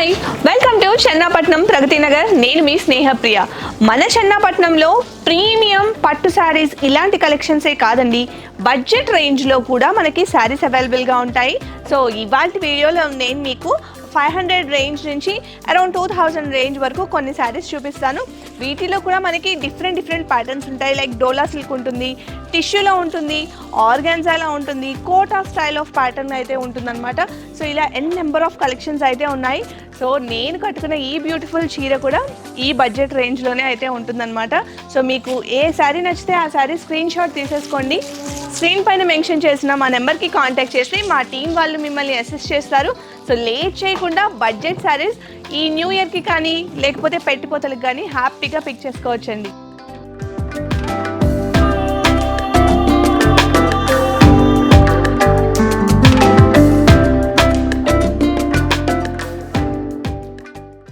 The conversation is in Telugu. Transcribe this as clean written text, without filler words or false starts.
Hi, welcome to Chennapatnam Pragathi Nagar. నేను మీ స్నేహప్రియ. మన చెన్నాపట్నంలో ప్రీమియం పట్టు శారీస్ ఇలాంటి కలెక్షన్సే కాదండి, బడ్జెట్ రేంజ్లో కూడా మనకి శారీస్ అవైలబుల్గా ఉంటాయి. సో ఇవాళ వీడియోలో నేను మీకు 500 రేంజ్ నుంచి అరౌండ్ 2000 రేంజ్ వరకు కొన్ని శారీస్ చూపిస్తాను. వీటిలో కూడా మనకి డిఫరెంట్ ప్యాటర్న్స్ ఉంటాయి. లైక్ డోలా సిల్క్ ఉంటుంది, టిష్యూలో ఉంటుంది, ఆర్గాన్జాలో ఉంటుంది, కోటా స్టైల్ ఆఫ్ ప్యాటర్న్ అయితే ఉంటుందన్నమాట. సో ఇలా నెంబర్ ఆఫ్ కలెక్షన్స్ అయితే ఉన్నాయి. సో నేను కట్టుకున్న ఈ బ్యూటిఫుల్ చీర కూడా ఈ బడ్జెట్ రేంజ్లోనే అయితే ఉంటుందన్నమాట. సో మీకు ఏ శారీ నచ్చితే ఆ శారీ స్క్రీన్ షాట్ తీసేసుకోండి. స్క్రీన్ పైన మెన్షన్ చేసిన మా నెంబర్కి కాంటాక్ట్ చేసి మా టీం వాళ్ళు మిమ్మల్ని అసిస్ట్ చేస్తారు. సో లేట్ చేయకుండా బడ్జెట్ శారీస్ ఈ న్యూ ఇయర్కి కానీ లేకపోతే పెట్టిపోతలకు కానీ హ్యాపీగా పిక్ చేసుకోవచ్చండి.